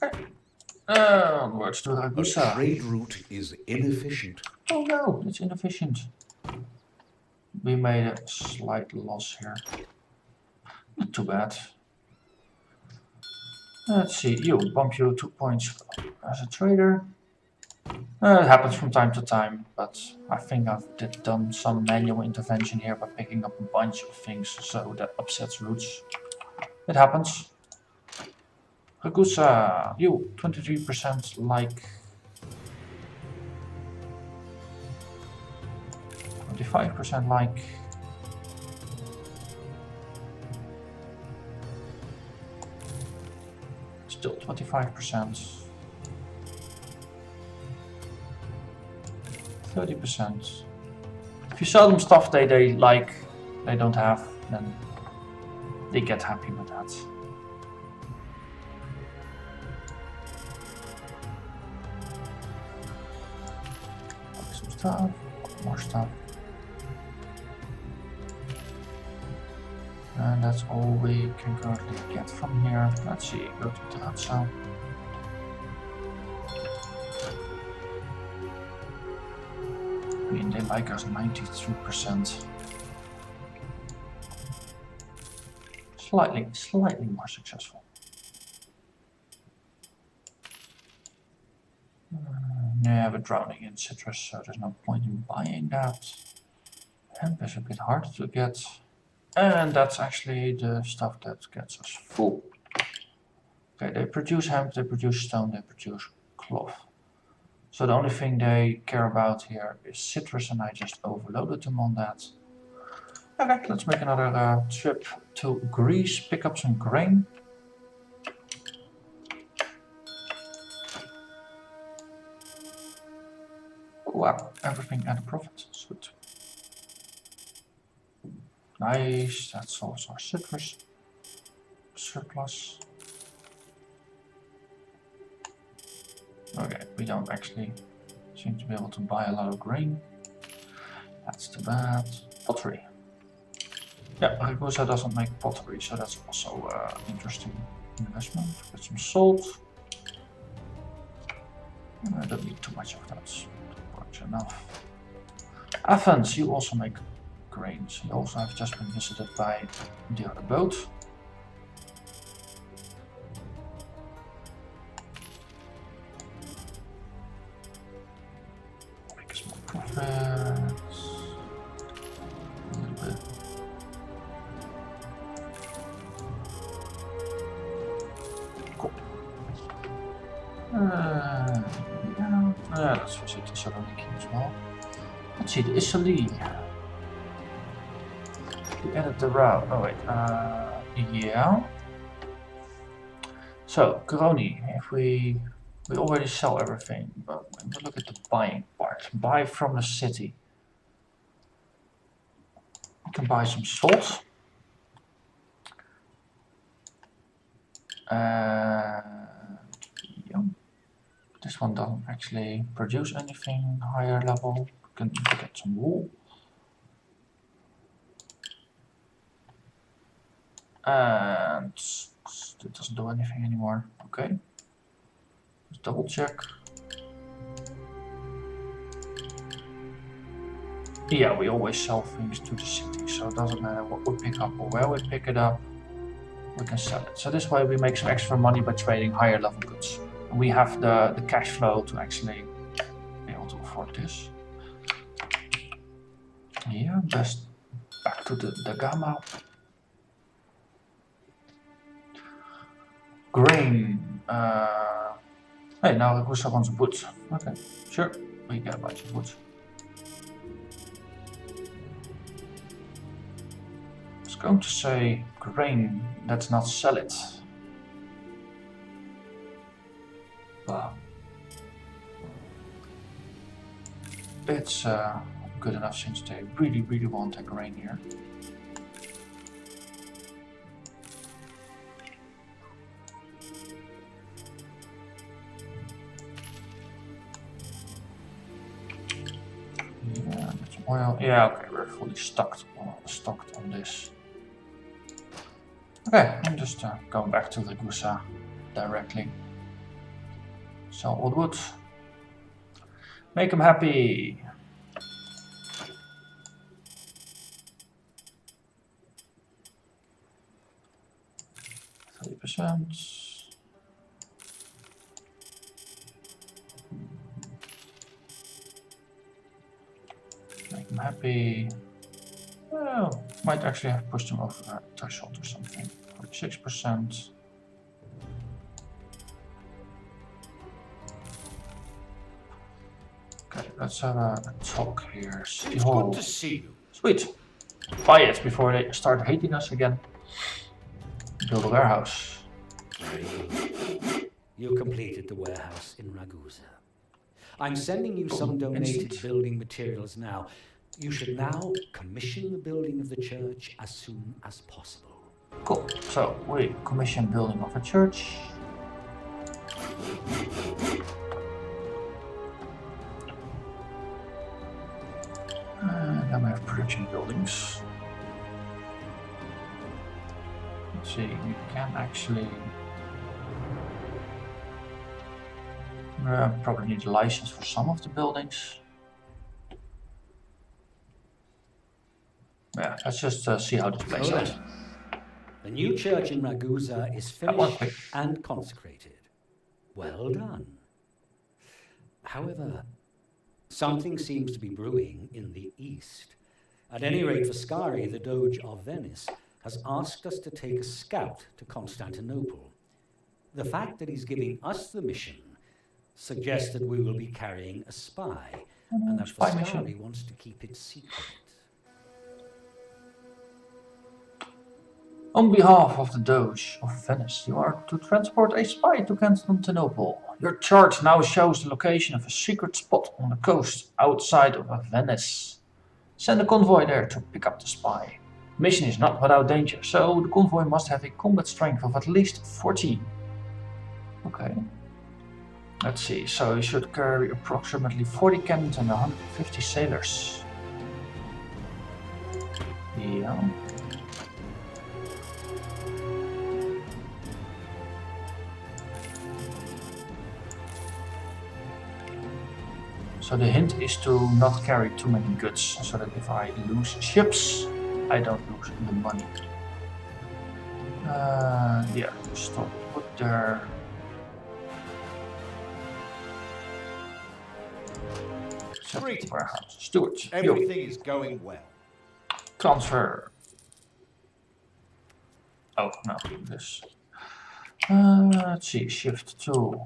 Okay. Onwards to A Ragusa. trade route is inefficient. Oh no, it's inefficient. We made a slight loss here. Not too bad. Let's see, you bump you 2 points as a trader. It happens from time to time, but I think I've done some manual intervention here by picking up a bunch of things, so that upsets routes. It happens. Ragusa, you 23% like 25% like. Still 25%. 30%. If you sell them stuff they like, they don't have, then they get happy with that. Some stuff, more stuff. And that's all we can currently get from here. Let's see, go to that cell. I mean, they like us 93%. Slightly more successful. Yeah, we're drowning in citrus, so there's no point in buying that. Hemp is a bit hard to get. And that's actually the stuff that gets us full. Okay, they produce hemp, they produce stone, they produce cloth. So the only thing they care about here is citrus, and I just overloaded them on that. Okay, let's make another trip to Greece, pick up some grain. Wow, everything at a profit. That's good. Nice, that's also our citrus surplus. Okay, we don't actually seem to be able to buy a lot of grain. That's too bad. Pottery. Yeah, Ragusa doesn't make pottery, so that's also an interesting investment. Get some salt. I don't need too much of that. That's enough. Athens, you also make grains. You also have just been visited by the other boat. Make a small profit. A little bit. Cool. Yeah, let's visit Thessaloniki as well. Let's see, the Italy. We added the route. Oh wait, yeah. So Coroni, if we already sell everything, but when we look at the buying part, buy from the city. We can buy some salt. Yeah. This one doesn't actually produce anything higher level. We can get some wool. And it doesn't do anything anymore. Okay. Let's double check. Yeah, we always sell things to the city, so it doesn't matter what we pick up or where we pick it up, we can sell it. So this way we make some extra money by trading higher level goods. And we have the cash flow to actually be able to afford this. Yeah, just back to the Gamma. Grain. Hey, now Ragusa wants wood. Okay, sure, we get a bunch of wood. I was going to say grain, let's not sell it. But it's good enough since they really want a grain here. Yeah, that's oil. Yeah, okay, we're fully stocked on this. Okay, I'm just going back to Ragusa directly. Sell old wood. Make him happy. %. Make him happy. Well, might actually have pushed him over a threshold or something. 46%. Okay, let's have a talk here. City It's Hall. good to see you. Sweet. Buy it before they start hating us again. Build a warehouse. You completed the warehouse in Ragusa. I'm sending you some donated building materials now. You should now commission the building of the church as soon as possible. Cool. So we commission building of a church. Then we have production buildings. Let's see, we can actually probably need a license for some of the buildings. Yeah, let's just see how this plays out. The new church in Ragusa is finished and consecrated. Well done. However, something seems to be brewing in the east. At any rate, Vascari, the Doge of Venice, has asked us to take a scout to Constantinople. The fact that he's giving us the mission suggests that we will be carrying a spy, and that Vascari wants to keep it secret. On behalf of the Doge of Venice, you are to transport a spy to Constantinople. Your chart now shows the location of a secret spot on the coast outside of Venice. Send a convoy there to pick up the spy. Mission is not without danger, so the convoy must have a combat strength of at least 40. Okay. Let's see, so you should carry approximately 40 cannons and 150 sailors. Yeah. So the hint is to not carry too many goods, so that if I lose ships, I don't lose the money. Yeah, stop, put there. Great. Warehouse. Stewards. Everything is going well. Transfer. Oh, no, this. Let's see, shift to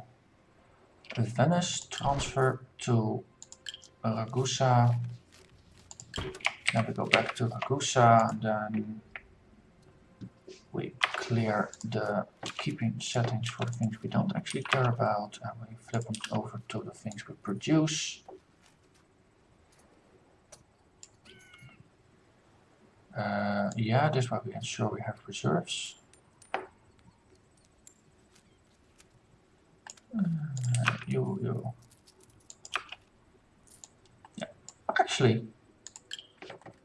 Venice, transfer to Ragusa. Then we go back to Ragusa, and then we clear the keeping settings for the things we don't actually care about, and we flip them over to the things we produce. Yeah, this way we ensure we have reserves. You. Yeah, actually,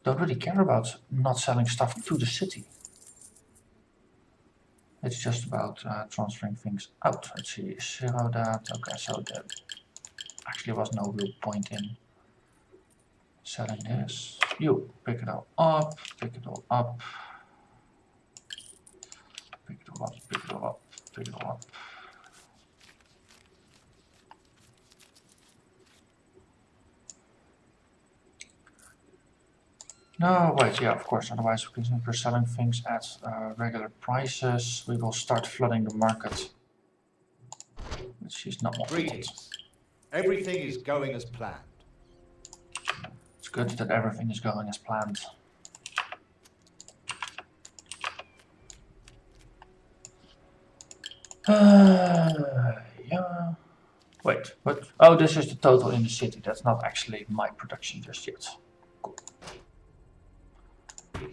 don't really care about not selling stuff to the city. It's just about transferring things out. Let's see, 0 that. Okay, so there actually was no real point in selling this. You pick it all up, pick it all up, pick it all up, pick it all up, pick it all up. No, wait, yeah, of course, otherwise if we're selling things at regular prices, we will start flooding the market, which is not what we want. Greetings. Everything is going as planned. It's good that everything is going as planned. Yeah. Wait, what? Oh, this is the total in the city. That's not actually my production just yet. Cool.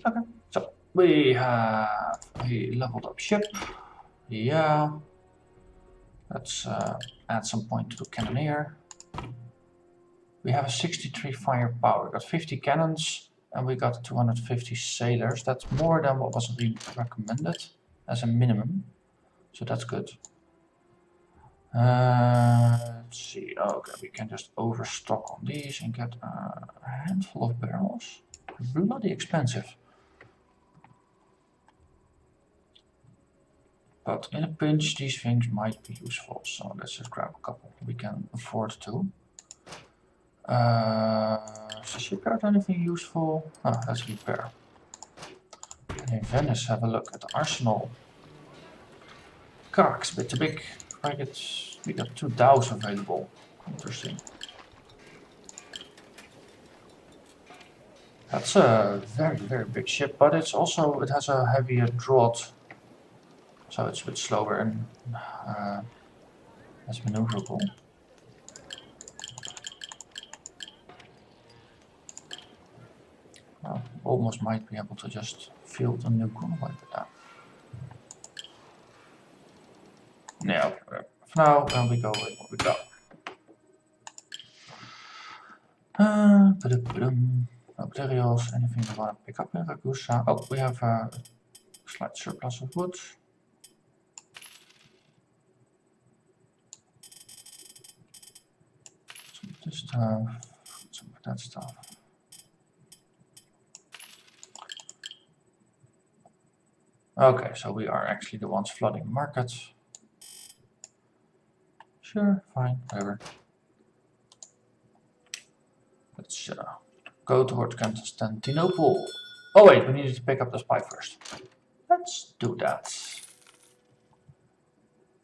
Okay, so we have a leveled up ship. Yeah. Let's add some point to the cannoneer. We have a 63 firepower. We got 50 cannons and we got 250 sailors. That's more than what was recommended as a minimum. So that's good. Let's see. Okay, we can just overstock on these and get a handful of barrels. Bloody expensive. But in a pinch, these things might be useful. So let's just grab a couple. We can afford to. Is the shipyard anything useful? Ah, let's repair. And in Venice, have a look at the arsenal. Carac's a bit too big. We got 2 dhows available. Interesting. That's a very, very big ship, but it has a heavier draught. So it's a bit slower and less maneuverable. Well, almost might be able to just field a new convoy with that. Yeah, for now, then we go with what we got. No materials, anything we want to pick up in Ragusa. Oh, we have a slight surplus of wood. Some of this stuff, some of that stuff. Okay, so we are actually the ones flooding the market. Sure, fine, whatever. Let's go towards Constantinople. Oh wait, we needed to pick up the spy first. Let's do that.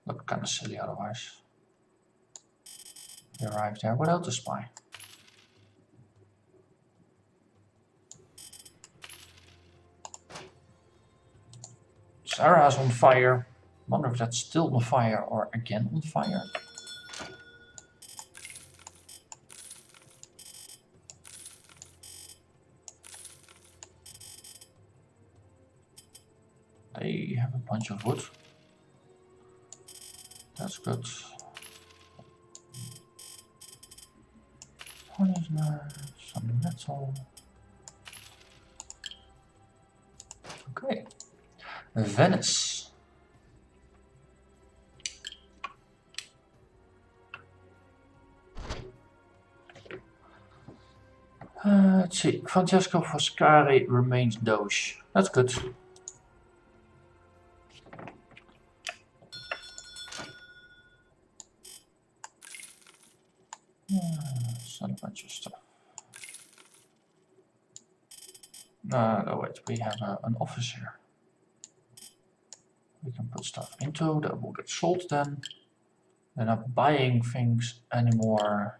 Look kind of silly otherwise. We arrived there without the spy. Sarah's on fire. Wonder if that's still on fire or again on fire. They have a bunch of wood. That's good. Some metal. Okay. Venice. Let's see. Francesco Foscari remains Doge. That's good. Some bunch of stuff. No, wait. We have an office here. We can put stuff into that will get sold then. They're not buying things anymore.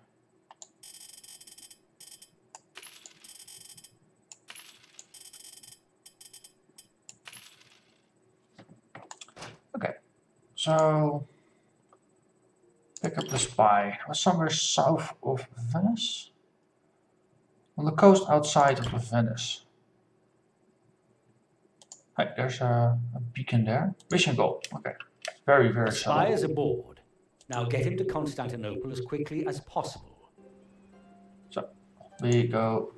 Okay, so pick up the spy. It was somewhere south of Venice? On the coast outside of Venice. Hey, there's a beacon there. Mission goal. Okay. Very, very The spy subtle. is aboard. Now get him to Constantinople as quickly as possible. So we go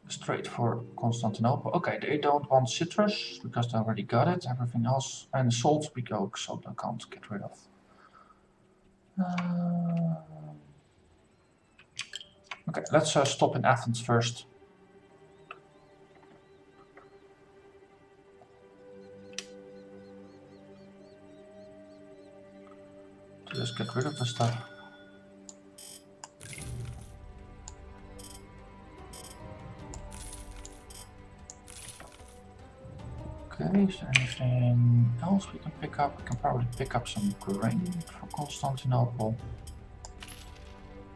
straight for Constantinople. Okay, they don't want citrus because they already got it. Everything else and salt we go, so they can't get rid of. Okay, let's stop in Athens first. To just get rid of the stuff. Okay, is there anything else we can pick up? We can probably pick up some grain for Constantinople.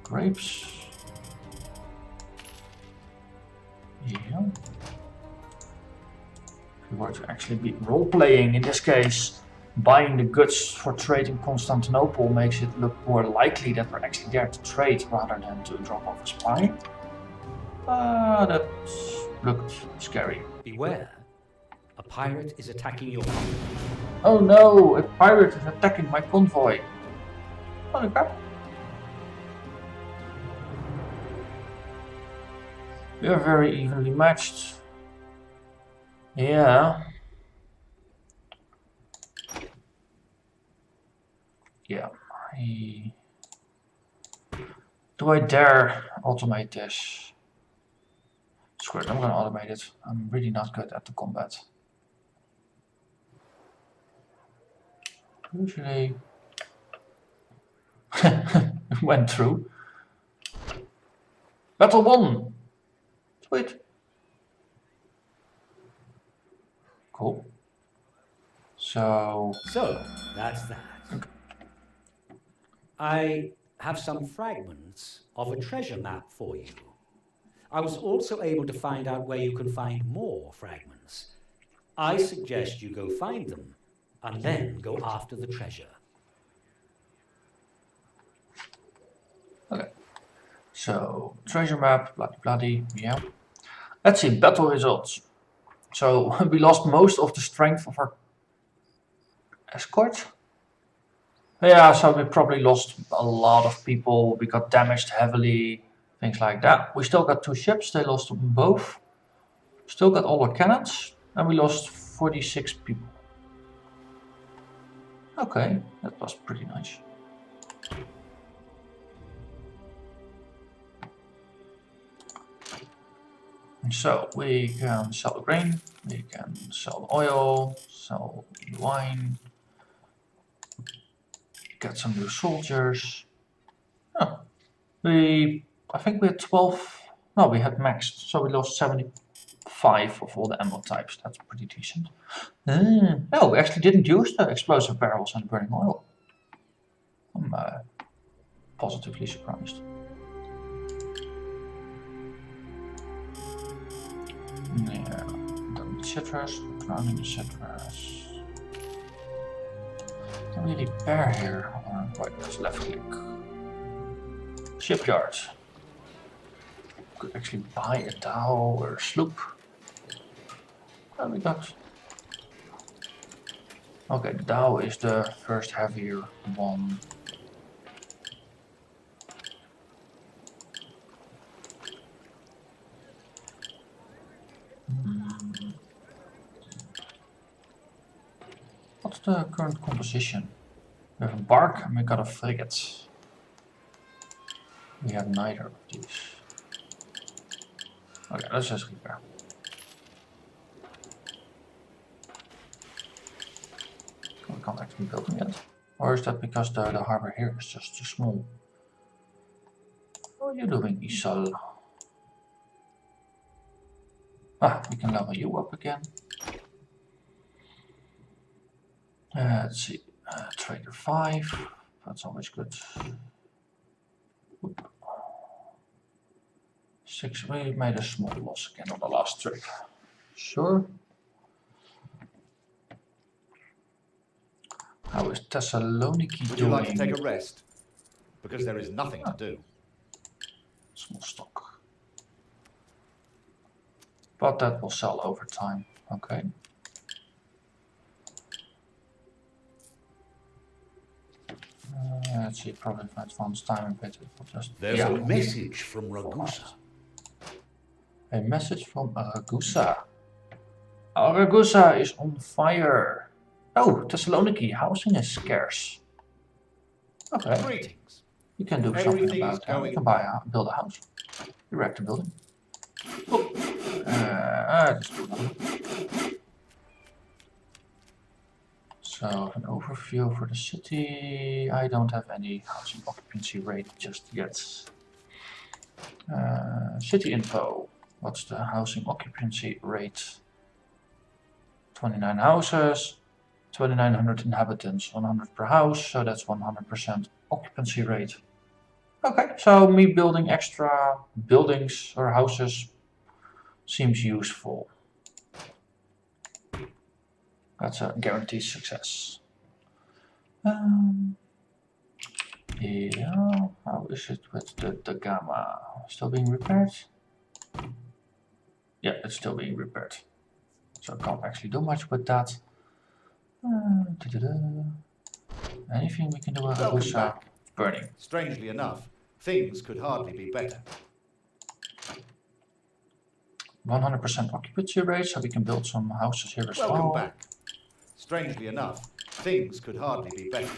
Grapes. Yeah. If we were to actually be role-playing in this case, buying the goods for trade in Constantinople makes it look more likely that we're actually there to trade rather than to drop off a spy. That looked scary. Beware. A pirate is attacking your convoy. Oh no, a pirate is attacking my convoy. Holy crap. We are very evenly matched. Yeah. Yeah, Do I dare automate this? Screw it, I'm gonna automate it. I'm really not good at the combat. Usually went through. Battle 1! Sweet. Cool. So that's that. I have some fragments of a treasure map for you. I was also able to find out where you can find more fragments. I suggest you go find them, and then go after the treasure. okay. So treasure map, bloody, yeah. Let's see, battle results. So we lost most of the strength of our escort. Yeah, so we probably lost a lot of people. We got damaged heavily, things like that. We still got 2 ships, they lost them both. Still got all our cannons, and we lost 46 people. Okay, that was pretty nice. So we can sell the grain, we can sell the oil, sell the wine, get some new soldiers. Oh, I think we had 12, no, we had maxed, so we lost 75 of all the ammo types. That's pretty decent. No, we actually didn't use the explosive barrels and burning oil. I'm positively surprised. Yeah, the citrus, drowning the citrus. Don't really repair here. Right, that's left click. Shipyard. Could actually buy a dhow or a sloop. Oh, we got. Okay, the dhow is the first heavier one. What's the current composition? We have a bark and we got a frigate. We have neither of these. Okay, let's just repair. We can't actually build them yet. Or is that because the harbor here is just too small? What are you doing, Isal? Ah, we can level you up again. Let's see, trader 5, that's always good. Oop. 6, we made a small loss again on the last trip. Sure. How is Thessaloniki doing? Would you like to take a rest? Because there is nothing to do. Small stock. But that will sell over time, okay. Let's see, probably if I advance time a bit, it will just... There's a message from Ragusa. A message from Ragusa. Ragusa is on fire. Oh, Thessaloniki, housing is scarce. Okay. Greetings. You can do something about that. You can build a house. Erect a building. Oh. So, an overview for the city. I don't have any housing occupancy rate just yet. City info. What's the housing occupancy rate? 29 houses, 2,900 inhabitants, 100 per house, so that's 100% occupancy rate. Okay, so me building extra buildings or houses seems useful. That's a guaranteed success. Yeah, how is it with the gamma? Still being repaired? Yeah, it's still being repaired. So I can't actually do much with that. Anything we can do with Ragusa? Burning. Strangely enough, things could hardly be better. 100% occupancy rate, so we can build some houses here as well. Welcome back. Strangely enough, things could hardly be better.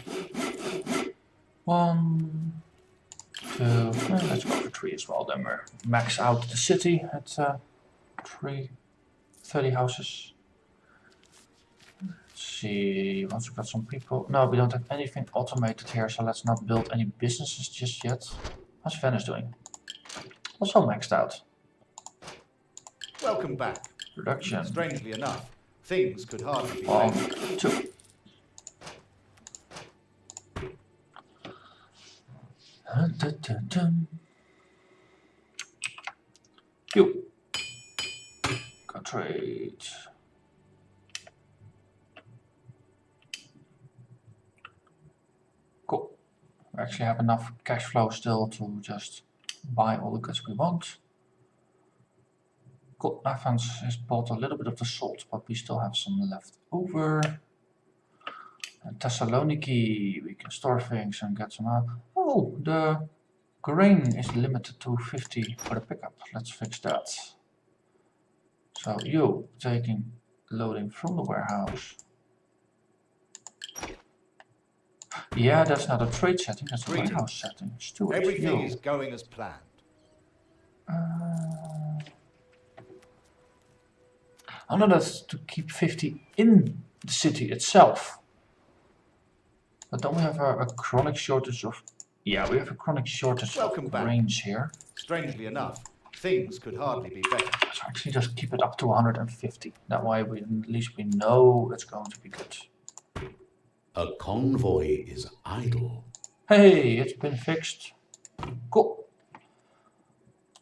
1, 2, let's go for 3 as well. Then we're max out the city at 30 houses. Let's see, once we've got some people. No, we don't have anything automated here, so let's not build any businesses just yet. How's Venice doing? Also maxed out. Welcome back. Production. Strangely enough, things could hardly be 1, better. 2. You. Go trade. Cool. We actually have enough cash flow still to just buy all the goods we want. Cool. Athens has bought a little bit of the salt, but we still have some left over. And Thessaloniki, we can store things and get some out. Oh, the grain is limited to 50 for the pickup. Let's fix that. So you taking loading from the warehouse. Yeah, that's not a trade setting, that's a Greetings. warehouse setting. Stuart, Everything you. is going as planned. Oh no, that's to keep 50 in the city itself. But don't we have a chronic shortage of... Yeah, we have a chronic shortage Welcome of back. grains here. Strangely enough, things could hardly be better. So actually just keep it up to 150. That way we, at least we know it's going to be good. A convoy is idle. Hey, it's been fixed. Cool.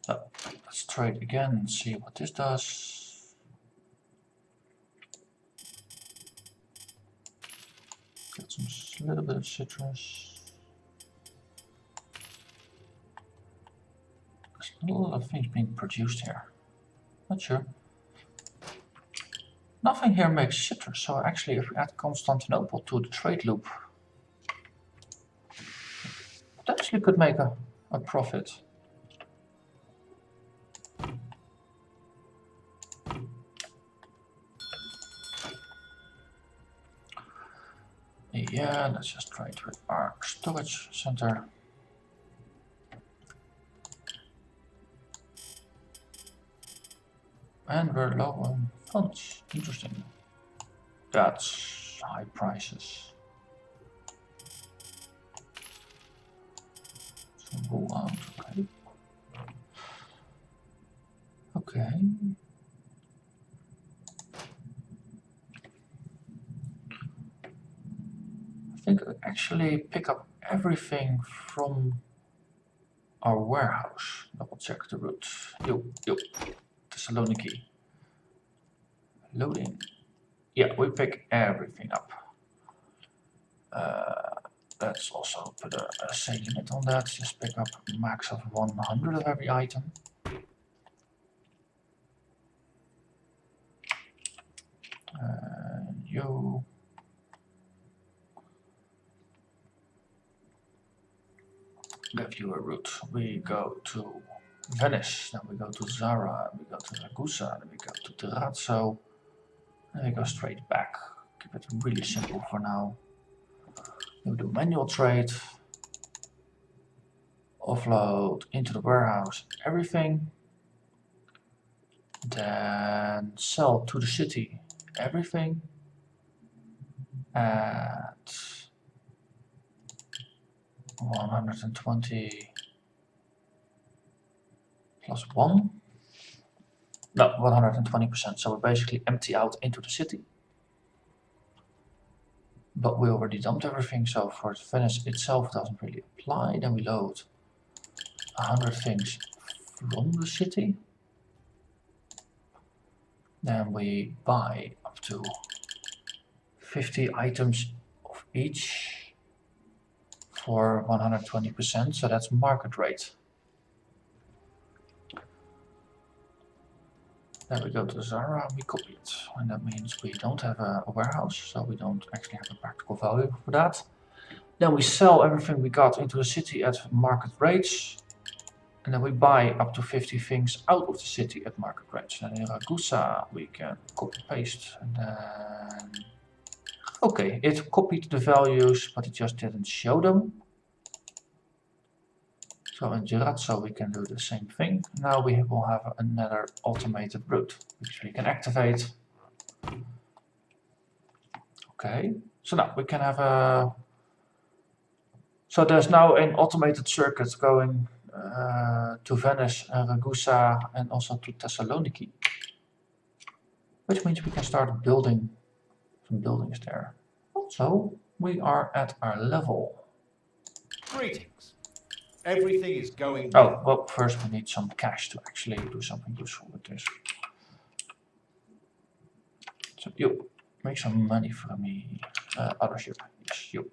So let's trade again and see what this does. Get some little bit of citrus. There's a lot of things being produced here. Not sure. Nothing here makes citrus, so actually if we add Constantinople to the trade loop, potentially could make a profit. Yeah, let's just trade with our storage center. And we're low on funds. Interesting. That's high prices. So go out, okay. Okay. I think I actually pick up everything from our warehouse. Double check the route. Yo. Thessaloniki. Loading. Yeah, we pick everything up. Let's also put a say limit on that. Just pick up a max of 100 of every item. You. Give you a route. We go to Venice, then we go to Zara, we go to Ragusa, then we go to Terrazzo, and we go straight back. Keep it really simple for now. We do manual trade, offload into the warehouse, everything, then sell to the city, everything, at 120 plus 1. No, 120%. So we basically empty out into the city. But we already dumped everything, so for Venice itself doesn't really apply. Then we load 100 things from the city. Then we buy up to 50 items of each for 120%, so that's market rate. Then we go to Zara and we copy it, and that means we don't have a warehouse, so we don't actually have a practical value for that. Then we sell everything we got into the city at market rates, and then we buy up to 50 things out of the city at market rates. And in Ragusa we can copy paste, and then okay, it copied the values, but it just didn't show them. So in Girazzo we can do the same thing. Now we will have another automated route, which we can activate. Okay, so now we can have a... So there's now an automated circuit going to Venice, Ragusa, and also to Thessaloniki. Which means we can start building some buildings there. Also, we are at our level. Greetings. Everything is going Oh, well. well, first we need some cash to actually do something useful with this. So you, make some money for me. Other ship, yes, you.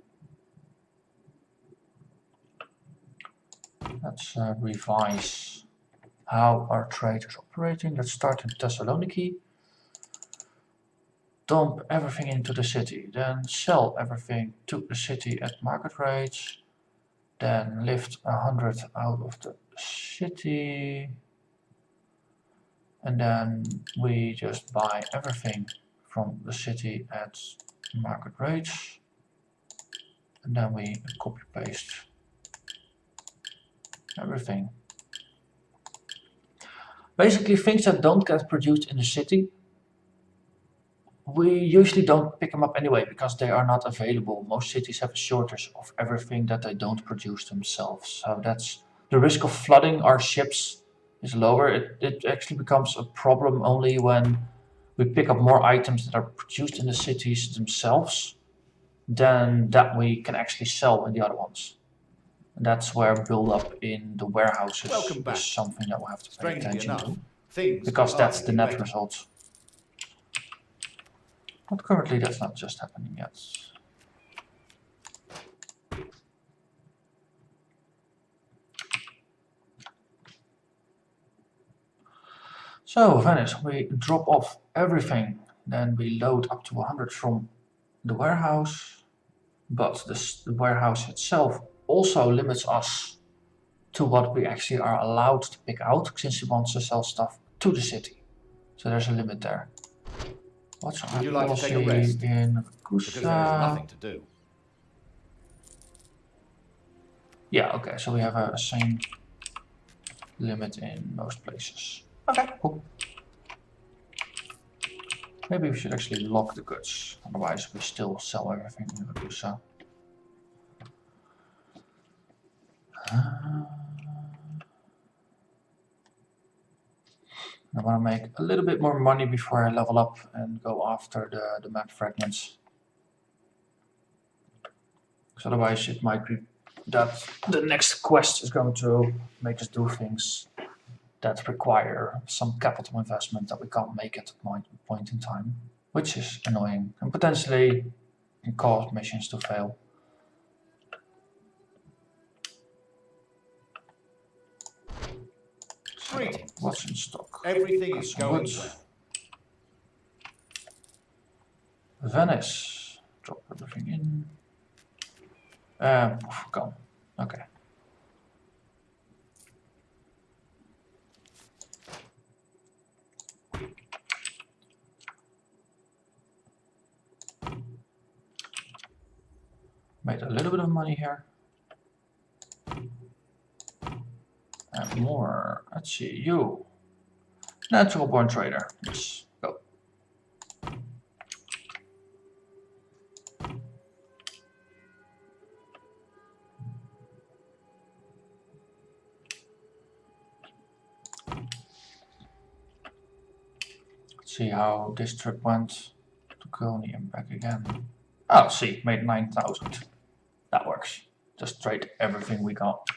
Let's revise how our trade is operating. Let's start in Thessaloniki. Dump everything into the city, then sell everything to the city at market rates. Then lift 100 out of the city. And then we just buy everything from the city at market rates. And then we copy paste everything. Basically things that don't get produced in the city, we usually don't pick them up anyway because they are not available. Most cities have a shortage of everything that they don't produce themselves. So that's the risk of flooding our ships is lower. It actually becomes a problem only when we pick up more items that are produced in the cities themselves than that we can actually sell in the other ones. And that's where build-up in the warehouses is something that we'll have to pay Strangely attention enough, to. things Because could that's hardly the be net better. result. But currently that's not just happening yet. So Venice, we drop off everything, then we load up to 100 from the warehouse, but the warehouse itself also limits us to what we actually are allowed to pick out, since we want to sell stuff to the city. So there's a limit there. What's our Would you like to take a policy rest? in Because there is Ragusa? nothing to do. Yeah, okay, so we have a same limit in most places. Okay, cool. Maybe we should actually lock the goods, otherwise we still sell everything in Ragusa. I want to make a little bit more money before I level up and go after the map fragments. Because otherwise it might be that the next quest is going to make us do things that require some capital investment that we can't make at the point in time. Which is annoying and potentially can cause missions to fail. So, Greetings. what's in stock? Everything Got is some going wood. well. Venice. Drop everything in. Gone. Okay. Made a little bit of money here. And more. Let's see. You. Natural born trader. Yes. Go. Let's see how this trip went to Colony and back again. Oh, see, made 9,000. That works. Just trade everything we got.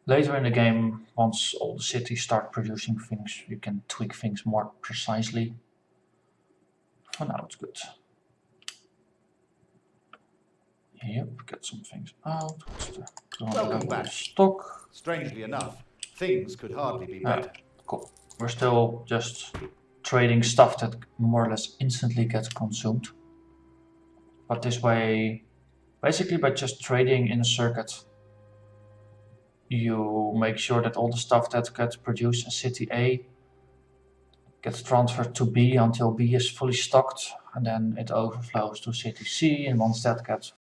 Later in the game, once all the cities start producing things, you can tweak things more precisely. For now, it's good. Yep, get some things out. What's the current Welcome level back. of stock? Strangely enough, things could hardly be better. Cool. We're still just trading stuff that more or less instantly gets consumed. But this way, basically by just trading in a circuit, you make sure that all the stuff that gets produced in City A gets transferred to B until B is fully stocked, and then it overflows to City C, and once that gets